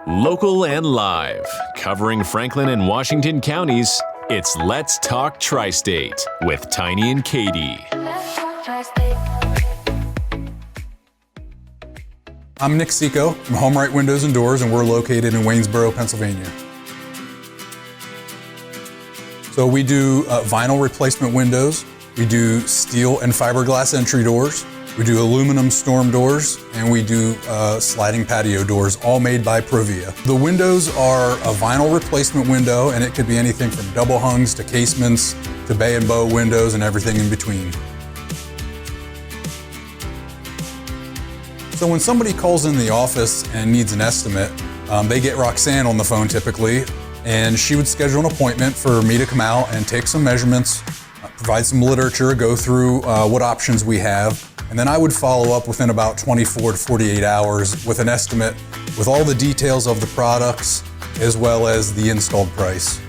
Local and live, covering Franklin and Washington counties, it's Let's Talk Tristate with Tiny and Katy. I'm Nick Seco from Home Right Windows and Doors, and we're located in Waynesboro, Pennsylvania. So we do vinyl replacement windows, we do steel and fiberglass entry doors, we do aluminum storm doors, and we do sliding patio doors, all made by Provia. The windows are a vinyl replacement window, and it could be anything from double hungs to casements to bay and bow windows and everything in between. So when somebody calls in the office and needs an estimate, they get Roxanne on the phone typically, and she would schedule an appointment for me to come out and take some measurements, provide some literature, go through what options we have, and then I would follow up within about 24 to 48 hours with an estimate with all the details of the products as well as the installed price.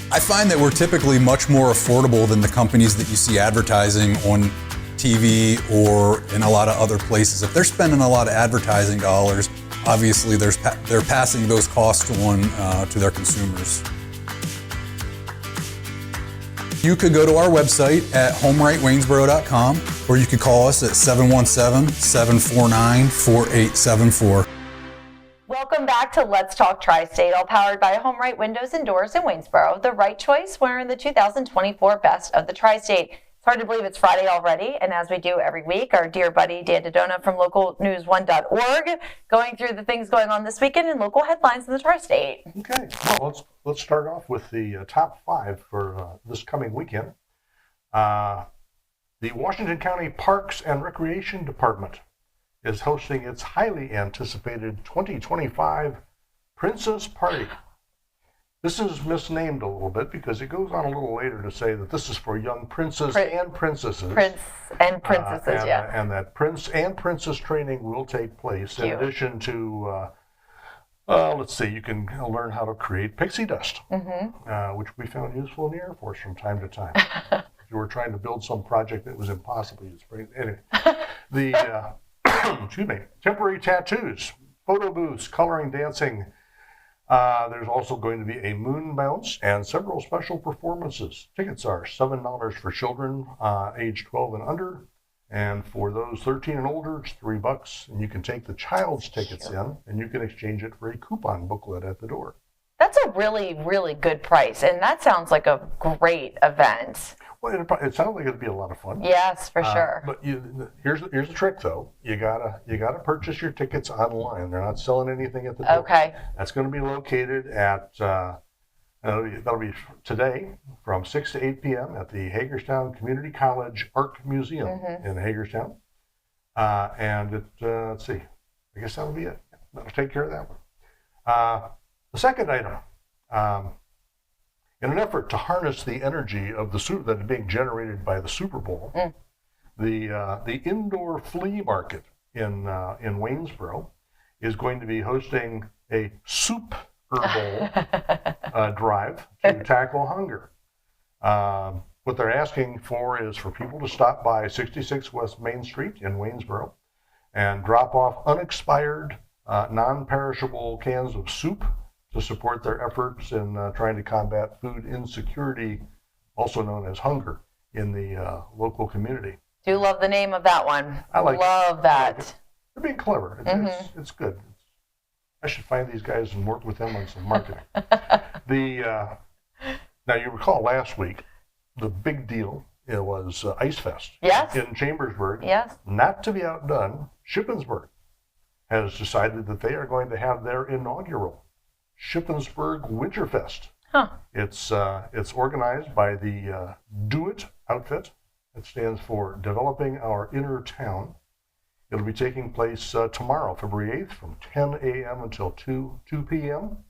I find that we're typically much more affordable than the companies that you see advertising on TV or in a lot of other places. If they're spending a lot of advertising dollars, obviously they're passing those costs on to their consumers. You could go to our website at homerightwaynesboro.com, or you could call us at 717-749-4874. Welcome back to Let's Talk Tri-State, all powered by Home Right Windows and Doors in Waynesboro. The right choice, we're in the 2024 Best of the Tri-State. It's hard to believe it's Friday already, and as we do every week, our dear buddy Dan Dodona from localnews1.org going through the things going on this weekend and local headlines in the Tri-State. Okay, well, let's start off with the top five for this coming weekend. The Washington County Parks and Recreation Department is hosting its highly anticipated 2025 Princess Party. This is misnamed a little bit because it goes on a little later to say that this is for young princes and princesses. Prince and princesses, yeah. And that prince and princess training will take place in addition to, let's see, you can learn how to create pixie dust, which we found useful in the Air Force from time to time. If you were trying to build some project that was impossible, you'd spray it. Anyway, the excuse me, temporary tattoos, photo booths, coloring, dancing. There's also going to be a moon bounce and several special performances. Tickets are $7 for children age 12 and under, and for those 13 and older, it's $3. And you can take the child's tickets in, and you can exchange it for a coupon booklet at the door. That's a really, really good price, and that sounds like a great event. Well, it sounds like it'd be a lot of fun. Yes, for sure. But here's the trick, though. You gotta purchase your tickets online. They're not selling anything at the door. Okay. That's going to be located at that'll be today from 6 to 8 p.m. at the Hagerstown Community College Art Museum in Hagerstown. And let's see, I guess that'll be it. That'll take care of that one. The second item. In an effort to harness the energy of that is being generated by the Super Bowl, the indoor flea market in Waynesboro is going to be hosting a soup herbal drive to tackle hunger. What they're asking for is for people to stop by 66 West Main Street in Waynesboro and drop off unexpired, non-perishable cans of soup to support their efforts in trying to combat food insecurity, also known as hunger, in the local community. Do love the name of that one. I love that. Like they're being clever. It's good. I should find these guys and work with them on some marketing. Now you recall last week, the big deal was Ice Fest in Chambersburg. Yes. Not to be outdone, Shippensburg has decided that they are going to have their inaugural Shippensburg Winterfest. It's organized by the Do It outfit. It stands for Developing Our Inner Town. It'll be taking place tomorrow, February 8th, from 10 a.m. until 2 p.m.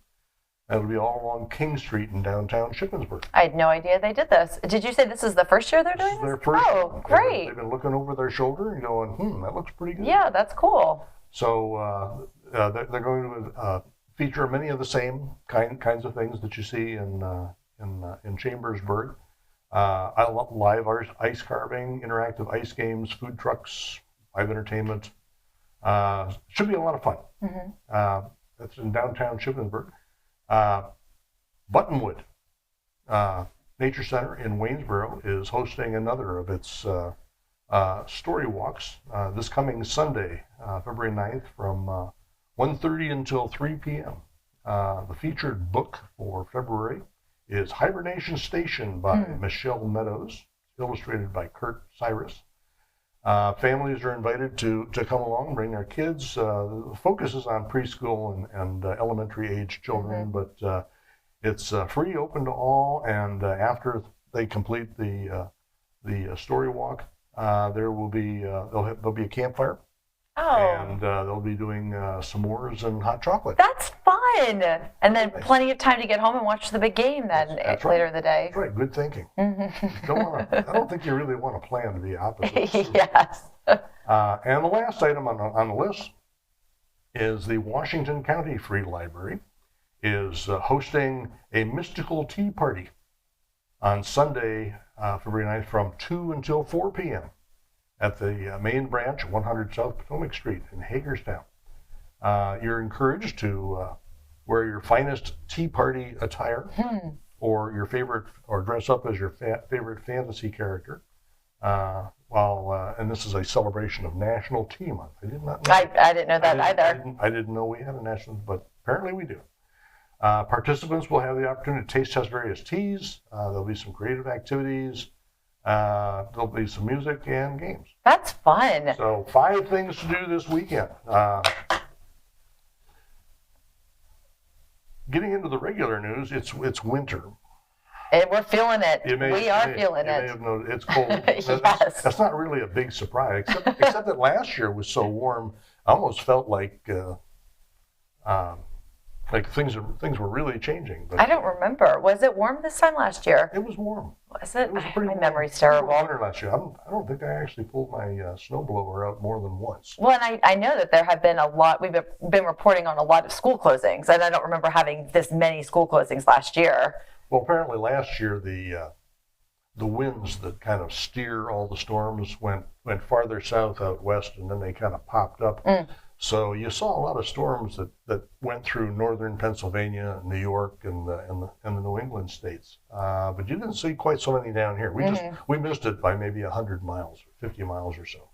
It'll be all along King Street in downtown Shippensburg. I had no idea they did this. Did you say this is the first year they're doing this? This is their first year. Great. They've been looking over their shoulder and going, that looks pretty good. Yeah, that's cool. So they're going to feature many of the same kinds of things that you see in Chambersburg. Live ice carving, interactive ice games, food trucks, live entertainment, Should be a lot of fun. That's in downtown Shippensburg. Buttonwood Nature Center in Waynesboro is hosting another of its story walks this coming Sunday, February 9th from 1:30 until 3 p.m. The featured book for February is Hibernation Station by Michelle Meadows, illustrated by Kurt Cyrus. Families are invited to come along and bring their kids. The focus is on preschool and elementary age children, but it's free, open to all. And after they complete the story walk, there'll be a campfire. Oh. And they'll be doing s'mores and hot chocolate. That's fun. And then plenty of time to get home and watch the big game then That's later right. in the day. That's right. Good thinking. I don't think you really want to plan the opposite. Yes. And the last item on the list is the Washington County Free Library is hosting a mystical tea party on Sunday, February 9th from 2 until 4 p.m. at the main branch, 100 South Potomac Street in Hagerstown. You're encouraged to wear your finest tea party attire or your favorite, or dress up as your favorite fantasy character. And this is a celebration of National Tea Month. I did not know. I didn't know that either. I didn't know we had a national, but apparently we do. Participants will have the opportunity to taste test various teas. There'll be some creative activities. There'll be some music and games. That's fun. So 5 things to do this weekend. Getting into the regular news, it's winter. And we're feeling it. We are feeling you it. may have noticed, it's cold. Yes. That's not really a big surprise, except that last year was so warm. I almost felt like things were really changing. But I don't remember. Was it warm this time last year? it was warm. Was it? It was pretty My warm. memory's terrible. Winter last year. I don't think I actually pulled my snowblower out more than once. Well, and I know that there have been a lot, we've been reporting on a lot of school closings, and I don't remember having this many school closings last year. Well, apparently last year the winds that kind of steer all the storms went farther south out west, and then they kind of popped up. So you saw a lot of storms that went through northern Pennsylvania, New York, and the New England states. But you didn't see quite so many down here. We missed it by maybe 100 miles, 50 miles or so.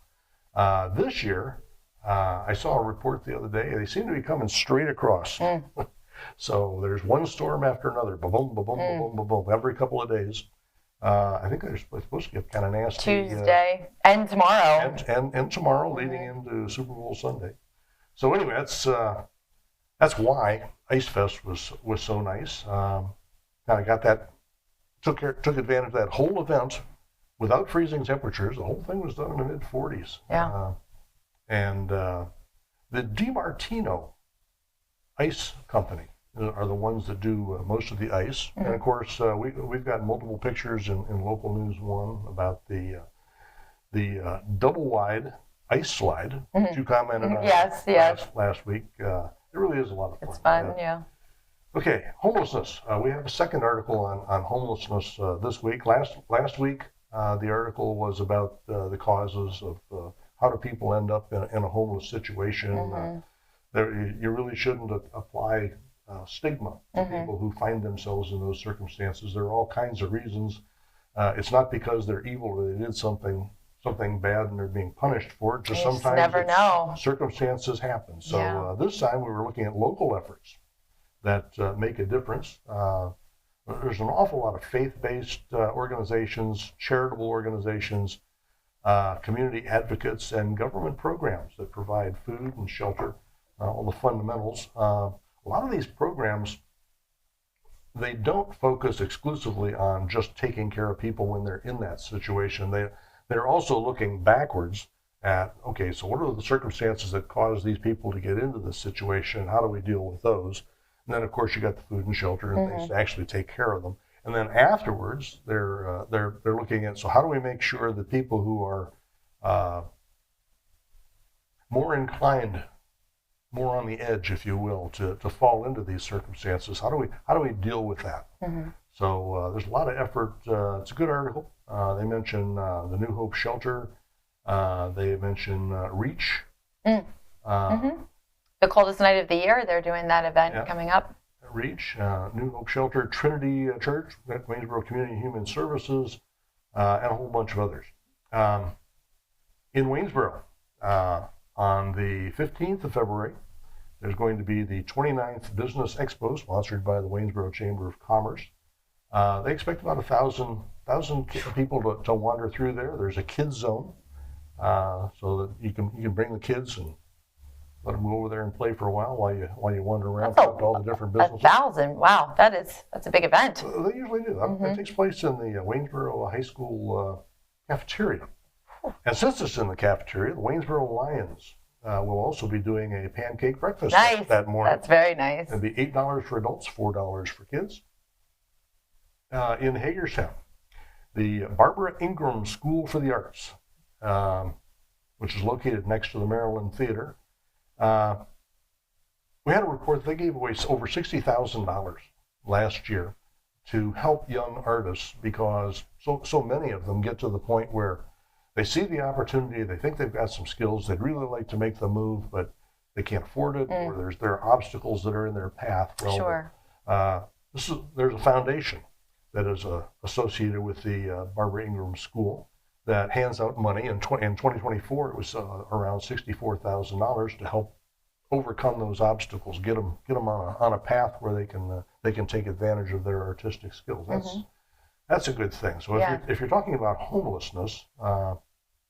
This year, I saw a report the other day. They seem to be coming straight across. So there's one storm after another, ba-boom, ba-boom, ba-boom, ba-boom, every couple of days. I think they're supposed to get kind of nasty. Tuesday and tomorrow. And tomorrow, leading into Super Bowl Sunday. So anyway, that's why Ice Fest was so nice. Kind of got that, took advantage of that whole event without freezing temperatures. The whole thing was done in the mid 40s. Yeah. And the DiMartino Ice Company are the ones that do most of the ice. And of course, we've got multiple pictures in Local News 1 about the double wide ice slide that you commented on last week. It really is a lot of fun. It's fun, yeah. Okay, homelessness. We have a second article on homelessness this week. Last week, the article was about the causes of how do people end up in a homeless situation. You really shouldn't apply stigma to people who find themselves in those circumstances. There are all kinds of reasons. It's not because they're evil or they did something bad and they're being punished for it. Just sometimes never know. Circumstances happen. So this time we were looking at local efforts that make a difference. There's an awful lot of faith-based organizations, charitable organizations, community advocates, and government programs that provide food and shelter, all the fundamentals. A lot of these programs, they don't focus exclusively on just taking care of people when they're in that situation. They're also looking backwards at, okay, so what are the circumstances that cause these people to get into this situation? How do we deal with those? And then, of course, you got the food and shelter and things to actually take care of them. And then afterwards, they're looking at, so how do we make sure that people who are more inclined, more on the edge, if you will, to fall into these circumstances, how do we deal with that? So there's a lot of effort. It's a good article. They mention the New Hope Shelter. They mention REACH. The coldest night of the year, they're doing that event coming up. Reach, New Hope Shelter, Trinity Church, Waynesboro Community and Human Services, and a whole bunch of others. In Waynesboro, on the 15th of February, there's going to be the 29th Business Expo, sponsored by the Waynesboro Chamber of Commerce. They expect about 1,000 people to wander through there. There's a kids zone, so that you can bring the kids and let them go over there and play for a while you wander around to all the different businesses. 1,000, wow, that's a big event. They usually do. It takes place in the Waynesboro High School cafeteria. And since it's in the cafeteria, the Waynesboro Lions will also be doing a pancake breakfast that morning. That's very nice. It'll be $8 for adults, $4 for kids. In Hagerstown, the Barbara Ingram School for the Arts, which is located next to the Maryland Theater, we had a report they gave away over $60,000 last year to help young artists, because so many of them get to the point where they see the opportunity, they think they've got some skills, they'd really like to make the move, but they can't afford it, or there are obstacles that are in their path. Well, Sure. There's a foundation that is associated with the Barbara Ingram School that hands out money. In 2024, it was around $64,000 to help overcome those obstacles, get them on a path where they can take advantage of their artistic skills. That's a good thing. So if you're talking about homelessness,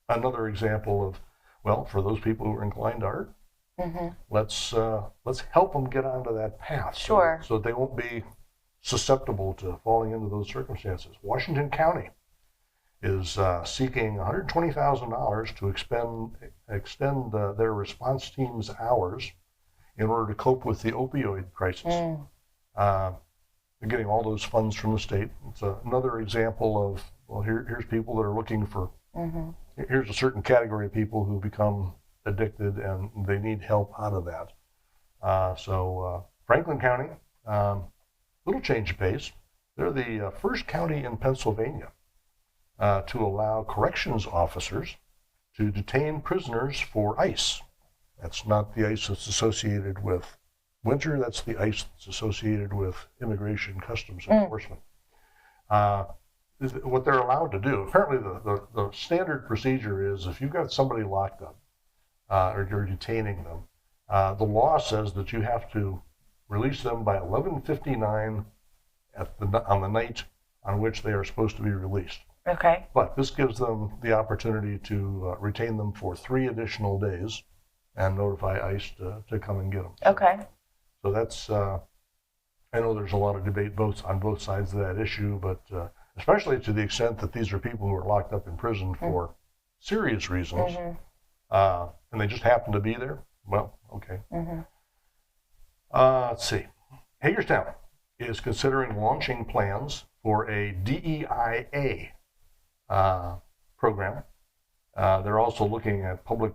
another example of, well, for those people who are inclined to art, let's help them get onto that path. Sure. So they won't be susceptible to falling into those circumstances. Washington County is seeking $120,000 to extend their response team's hours in order to cope with the opioid crisis. They're getting all those funds from the state. It's another example of, well, here's people that are looking for, here's a certain category of people who become addicted and they need help out of that. So Franklin County, little change of pace. They're the first county in Pennsylvania to allow corrections officers to detain prisoners for ice. That's not the ice that's associated with winter, that's the ice that's associated with immigration customs enforcement. What they're allowed to do, apparently the standard procedure is if you've got somebody locked up or you're detaining them, the law says that you have to release them by 11:59 on the night on which they are supposed to be released. Okay. But this gives them the opportunity to retain them for 3 additional days and notify ICE to come and get them. Okay. So that's, I know there's a lot of debate on both sides of that issue, but especially to the extent that these are people who are locked up in prison for serious reasons, and they just happen to be there. Well, okay. Let's see. Hagerstown is considering launching plans for a DEIA program. They're also looking at public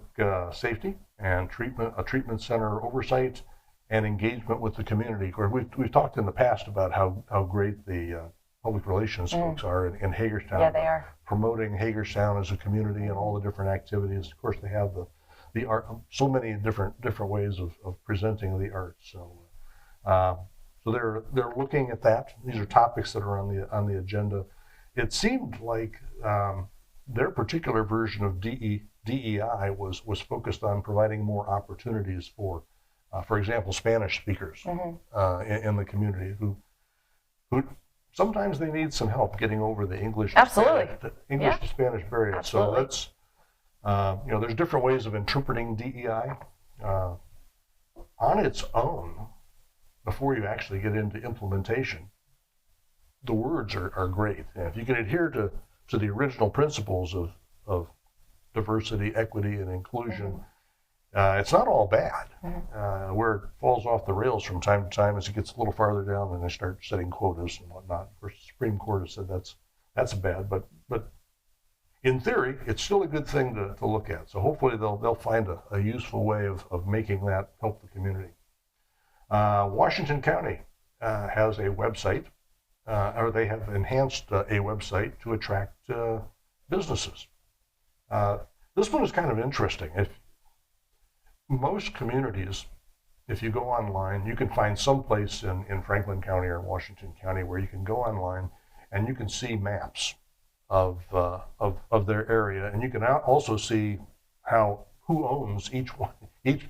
safety and a treatment center oversight and engagement with the community. Of course, we've talked in the past about how great the public relations folks are in Hagerstown. Yeah, they are. Promoting Hagerstown as a community and all the different activities. Of course, they have the art, so many different ways of presenting the arts. So they're looking at that. These are topics that are on the agenda. It seemed like their particular version of DEI was focused on providing more opportunities for example, Spanish speakers in the community who sometimes they need some help getting over the English to Spanish barrier. Absolutely. So that's there's different ways of interpreting DEI on its own. Before you actually get into implementation, the words are great. And if you can adhere to the original principles of diversity, equity, and inclusion, it's not all bad. Where it falls off the rails from time to time as it gets a little farther down and they start setting quotas and whatnot. Of course, the Supreme Court has said that's bad, but in theory, it's still a good thing to look at. So hopefully they'll find a useful way of making that help the community. Washington County has a website, or they have enhanced a website to attract businesses. This one is kind of interesting. most communities, if you go online, you can find some place in Franklin County or Washington County where you can go online and you can see maps of their area, and you can also see who owns each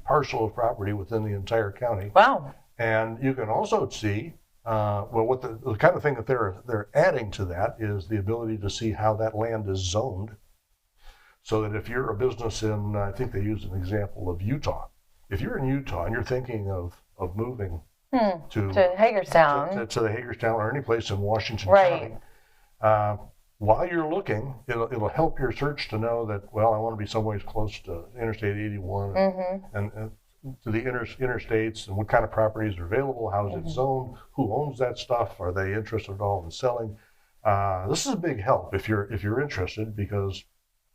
parcel of property within the entire county. Wow. And you can also see what the kind of thing that they're adding to that is the ability to see how that land is zoned, so that if you're a business in, I think they use an example of Utah. If you're in Utah and you're thinking of moving to Hagerstown, to the Hagerstown or any place in Washington right. County, while you're looking, it'll help your search to know that, well, I want to be someplace close to Interstate 81 and to the interstates, and what kind of properties are available, how is it zoned, who owns that stuff, are they interested at all in selling? This is a big help if you're interested, because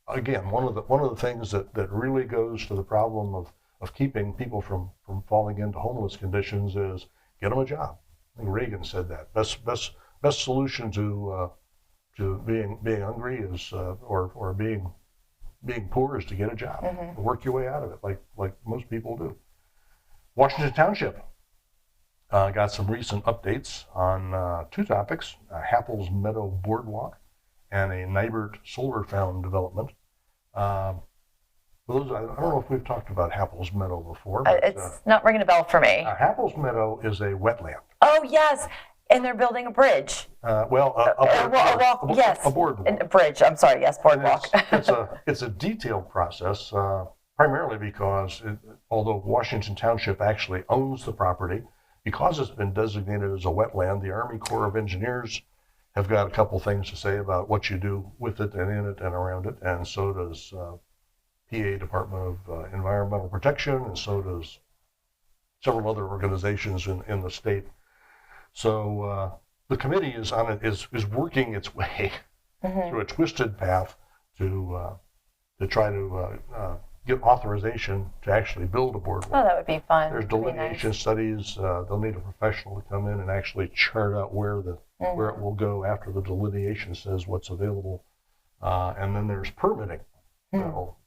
again, one of the things that really goes to the problem of keeping people from falling into homeless conditions is get them a job. I think Reagan said that best solution to being hungry is or being poor is to get a job and work your way out of it, like most people do. Washington Township got some recent updates on two topics: Happel's Meadow Boardwalk and a Nibert solar farm development. I don't know if we've talked about Happel's Meadow before. But, it's not ringing a bell for me. Happel's Meadow is a wetland. Oh, yes. And they're building a bridge. A boardwalk. Yes. A boardwalk. A bridge. I'm sorry. Yes, boardwalk. It's a detailed process, primarily because although Washington Township actually owns the property, because it's been designated as a wetland, the Army Corps of Engineers have got a couple things to say about what you do with it and in it and around it, and so does PA, Department of Environmental Protection, and so does several other organizations in the state. So the committee is working its way through a twisted path to try to get authorization to actually build a boardwalk. Oh, that would be fun. There's delineation studies. They'll need a professional to come in and actually chart out where it will go after the delineation says what's available, and then there's permitting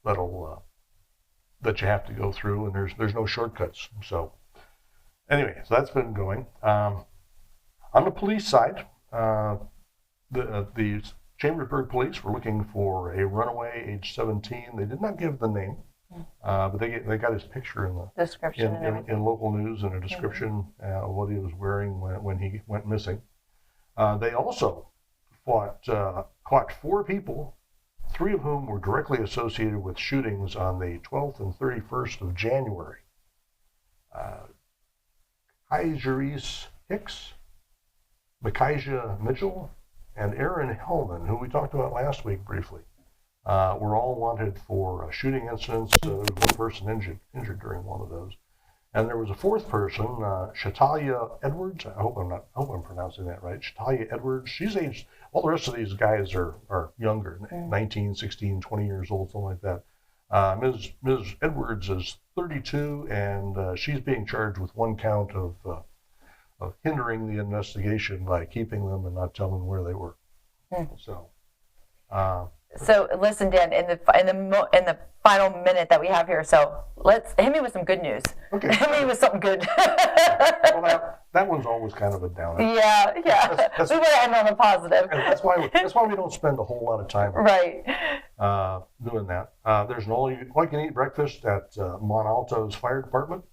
that you have to go through, and there's no shortcuts. So anyway, so that's been going. On the police side, the Chambersburg police were looking for a runaway, age 17. They did not give the name, but they got his picture in the description in local news and a description of what he was wearing when he went missing. They also caught 4 people, 3 of whom were directly associated with shootings on the 12th and 31st of January. Kaiseris Hicks, Micaiah Mitchell, and Aaron Hellman, who we talked about last week briefly, were all wanted for shooting incidents. There was one person injured during one of those. And there was a 4th person, Shatalia Edwards. I hope I'm pronouncing that right. Shatalia Edwards. She's aged, all the rest of these guys are younger, 19, 16, 20 years old, something like that. Ms. Edwards is 32, and she's being charged with 1 count of hindering the investigation by keeping them and not telling where they were. So listen, Dan, in the final minute that we have here, so let's hit me with some good news. Okay. Hit me with something good. Well, that one's always kind of a downer. Yeah. That's, we want to end on a positive. And that's why we don't spend a whole lot of time right doing that. There's an all-you-can-eat breakfast at Montalto's Fire Department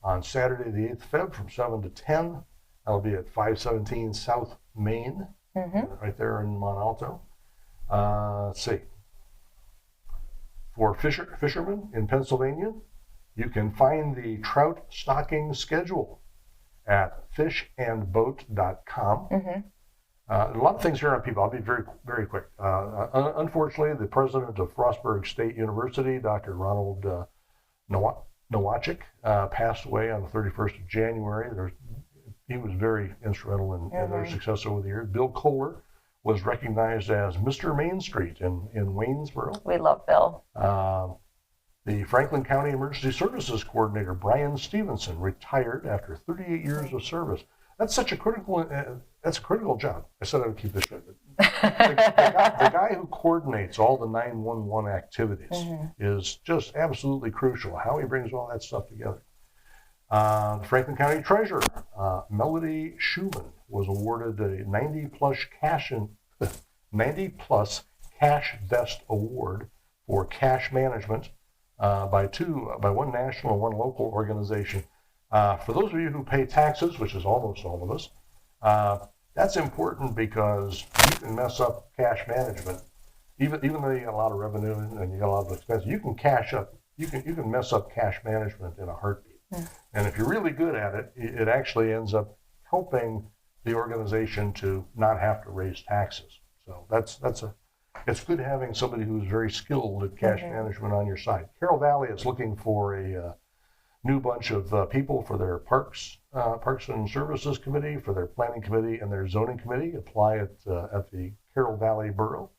on Saturday, the 8th Feb, from 7 to 10. That'll be at 517 South Main, right there in Montalto. Let's see. For fishermen in Pennsylvania, you can find the trout stocking schedule at fishandboat.com. A lot of things here on people. I'll be very, very quick. Unfortunately, the president of Frostburg State University, Dr. Ronald Nowacek, passed away on the 31st of January. He was very instrumental in their success over the years. Bill Kohler was recognized as Mr. Main Street in Waynesboro. We love Bill. The Franklin County Emergency Services Coordinator, Brian Stevenson, retired after 38 years of service. That's such a critical job. I said I would keep this short. The guy who coordinates all the 911 activities is just absolutely crucial. How he brings all that stuff together. The Franklin County Treasurer, Melody Schumann, was awarded a 90-plus cash vest award for cash management by one national and one local organization. For those of you who pay taxes, which is almost all of us, that's important because you can mess up cash management. Even though you got a lot of revenue and you got a lot of expenses, you can mess up cash management in a heartbeat. And if you're really good at it, it actually ends up helping the organization to not have to raise taxes. So it's good having somebody who's very skilled at cash management on your side. Carroll Valley is looking for a new bunch of people for their Parks and Services Committee, for their Planning Committee, and their Zoning Committee. Apply at the Carroll Valley Borough.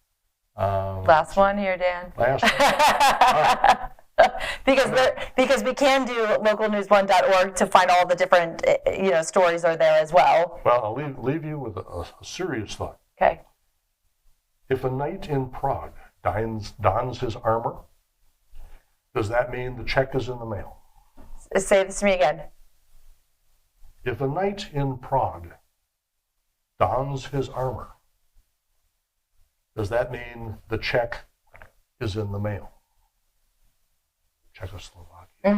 Last one here, Dan. Last one. All right. Because we can do localnews1.org to find all the different stories are there as well. Well, I'll leave you with a serious thought. Okay. If a knight in Prague dons his armor, does that mean the check is in the mail? Say this to me again. If a knight in Prague dons his armor, does that mean the check is in the mail? Czechoslovakia,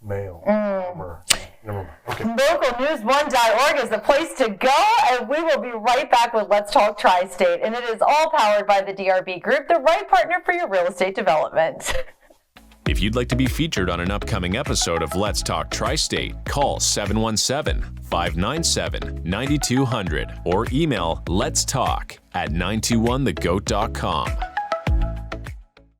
mail, armor. Never mind. Okay. Localnews1.org is the place to go, and we will be right back with Let's Talk Tri-State, and it is all powered by the DRB Group, the right partner for your real estate development. If you'd like to be featured on an upcoming episode of Let's Talk Tri-State, call 717-597-9200 or email letstalk@921thegoat.com.